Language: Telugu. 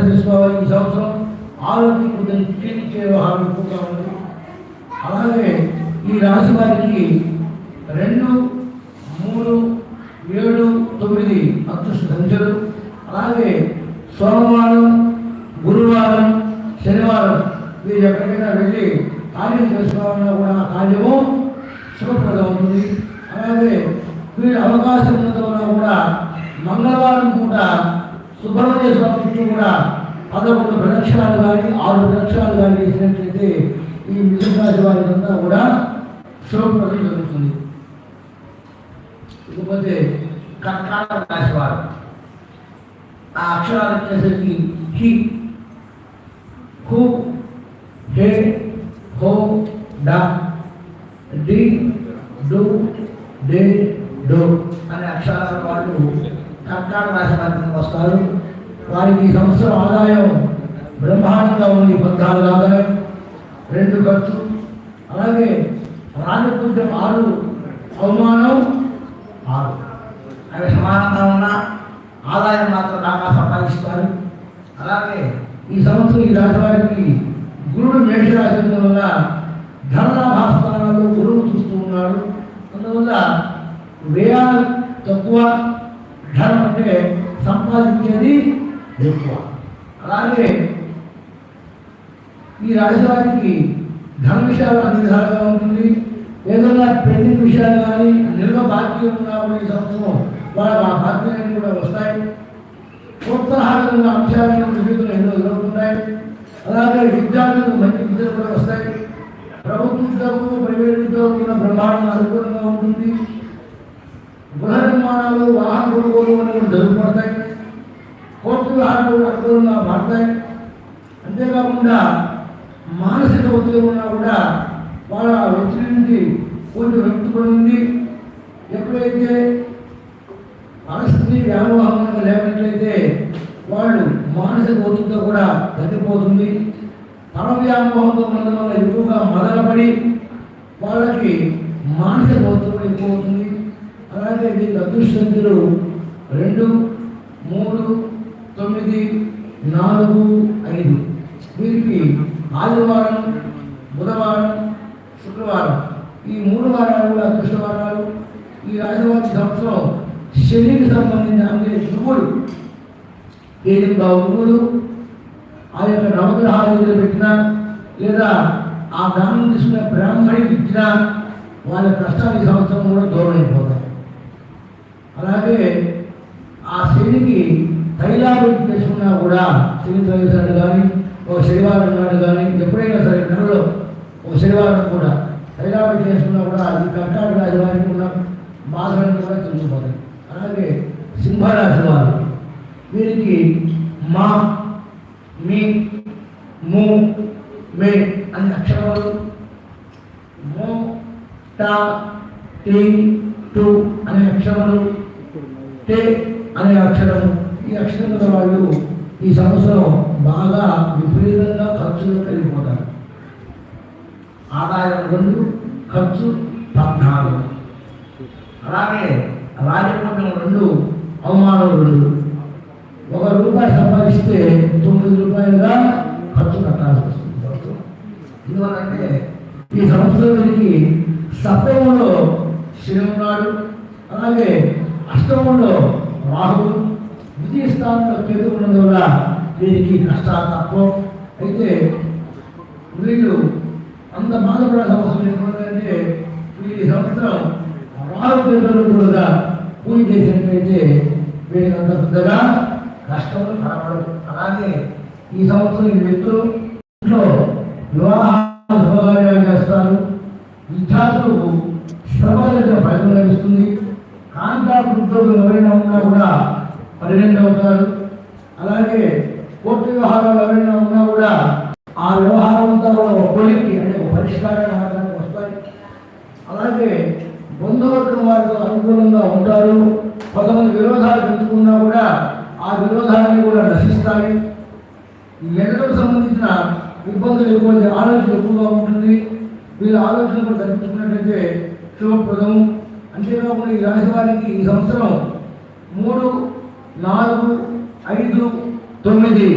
చేసుకోవాలి. ఈ సంవత్సరం ఆరోగ్యం కొంచెం క్షీణించే వ్యవహారం ఎక్కువగా ఉంది. అలాగే ఈ రాశి వారికి 2, 3, 7, 9 అదృష్ట సంఖ్యలు. అలాగే సోమవారం, గురువారం, శనివారం మీరు ఎక్కడికైనా వెళ్ళి కార్యం చేసుకోవాలన్నా కూడా ఆ కార్యము శుభప్రదం అవుతుంది. అలాగే వీరు అవకాశం ఉన్నందువల్ల కూడా మంగళవారం పూట సుబ్రహ్మణ్య స్వామి చుట్టూ కూడా 11 ప్రదక్షిణాలు కానీ 6 ప్రదక్షిణాలు కానీ చేసినట్లయితే ఈ మిథున రాశి వారికంతా కూడా శుభప్రదం జరుగుతుంది. ఇకపోతే కర్కాటక రాశి వారు ఆ అక్షరాలు వచ్చేసరికి హి, హు, హే, హో, డా, డి, డు, డే, డో అనే అక్షరాల వాళ్ళు కర్కాటక రాశి వారికి వస్తారు. వారికి ఈ సంవత్సరం ఆదాయం బ్రహ్మాండంగా ఉంది. 14 ఆదాయం, 2 ఖర్చు. అలాగే రాజపూజ్యం 6, అవమానం 6. అవి సమానంగా ఉన్న ఆదాయం మాత్రం బాగా సంపాదిస్తారు. అలాగే ఈ సంవత్సరం ఈ రాశి వారికి గురుడు మేషరాశి వల్ల ధనలాభాస్థానాల్లో గురువు చూస్తూ ఉన్నాడు. అందువల్ల వ్యయాలు తక్కువ, ధనం అంటే సంపాదించేది ఎక్కువ. అలాగే ఈ రాశి వారికి ధన విషయాలు అన్ని విధాలుగా ఉంటుంది. ఏదైనా పెండింగ్ విషయాలు కానీ నిల్వ బాధ్యత ఉన్నా ఈ సంవత్సరం వాళ్ళకి ఆ బాధ్యతలు కూడా వస్తాయి. ప్రోత్సాహకరంగా అంశాలను విధులు ఎన్నో ఎదుర్కొంటాయి. అలాగే విద్యార్థులకు మంచి విద్యలు కూడా వస్తాయి. ప్రభుత్వ ఉద్యోగము, ప్రైవేట్ ఉద్యోగం బ్రహ్మాండంగా అనుకూలంగా ఉంటుంది. గృహ నిర్మాణాలు, వాహన కొనుగోలు అనేవి జరుగుపడతాయి. కోర్టు వ్యవహారాలు అనుకూలంగా మారుతాయి. అంతేకాకుండా మానసిక ఒత్తిడి ఉన్నా కూడా వాళ్ళ ఒత్తిడి నుంచి కొంచెం వ్యక్తిపడింది. ఎప్పుడైతే పరిస్థితి వ్యామోహంగా లేనట్లయితే వాళ్ళు మానసిక ఒత్తిడితో కూడా తగ్గిపోతుంది. తన వ్యామోహంతో ఉండడం వల్ల ఎక్కువగా మొదలుపడి వాళ్ళకి మానసిక ఒత్తిడి ఎక్కువ అవుతుంది. అలాగే వీళ్ళ అదృష్ట సంఖ్యలు 2, 3, 9, 4, 5. వీరికి ఆదివారం, బుధవారం, శుక్రవారం ఈ 3 వారాలు కూడా అదృష్ట వారాలు. ఈ రాశివారి సంవత్సరం శనికి సంబంధించిన అంటే శుభుడు ఏదైనా గురువులు ఆ యొక్క నవగ్రహాలు పెట్టినా లేదా ఆ దానం తీసుకున్న బ్రాహ్మణికి ఇచ్చినా వాళ్ళ కష్టాలు ఈ సంవత్సరం కూడా దూరం అయిపోతాయి. అలాగే ఆ శనికి తైలాభివృద్ధి చేసుకున్నా కూడా శని త్రయోదశి కానీ ఒక శనివారం నాడు కానీ ఎప్పుడైనా సరే నెలలో ఒక శనివారం కూడా తైలాభివృద్ధి చేసుకున్నా కూడా ఈ కర్కాటక రాశి వారికి ఉన్న బాధలను కూడా తెలిసిపోతాయి. అలాగే సింహరాశి వారు వీరికి మా, మీ, ము, మే అనే అక్షరాలు, మో, టా, టీ, టు అనే అక్షరాలు, టే అనే అక్షరము. ఈ అక్షరముల వాళ్ళు ఈ సంవత్సరం బాగా విపరీతంగా ఖర్చులు కలిగిపోతారు. ఆదాయం 2, ఖర్చు 14. అలాగే రాజపూజ్యం 2, అవమానం 2. ₹1 సంపాదిస్తే ₹9గా ఖర్చు కట్టాల్సి వస్తుంది. ఎందువల్లంటే ఈ సంవత్సరానికి సప్తమంలో శని ఉన్నాడు. అలాగే అష్టమంలో రాహువు, విజయ స్థానంలో కేతు ఉన్నది వల్ల వీరికి కష్టాలు తక్కువ. అయితే వీళ్ళు అంత బాధపడే సమస్యలు ఏంటంటే ఈ సంవత్సరం రాహు కేతులు కూడా పూజ చేసినట్లయితే వీరికి అంత పెద్దగా కష్టములు కనపడదు. అలాగే ఈ సంవత్సరం ఈ వ్యక్తులు ఇంట్లో వివాహాలు శుభకార్యాలు చేస్తారు. విద్యార్థులకు శ్రమ దగ్గర ఫలితం లభిస్తుంది. కాంట్రాక్ట్ ఉద్యోగులు ఎవరైనా ఉన్నా కూడా పరిగణన అవుతారు. అలాగే కోర్టు వ్యవహారాలు ఎవరైనా ఉన్నా కూడా ఆ వ్యవహారం అంతా కూడా ఒక కొలికి అంటే ఒక పరిష్కారానికి వస్తాయి. అలాగే బంధువర్గం వారితో అనుకూలంగా ఉంటారు. కొంతమంది విరోధాలు పెంచుకున్నా కూడా ఆ విరోధాన్ని కూడా నశిస్తాయి. ఈ మెదడుకు సంబంధించిన ఇబ్బందులు ఎక్కువ, ఆలోచన ఎక్కువగా ఉంటుంది. వీళ్ళ ఆలోచన కూడా తగ్గించుకున్నట్లయితే శుభప్రదం. అంతేకాకుండా ఈ రాశి వారికి ఈ సంవత్సరం 3, 4, 5, 9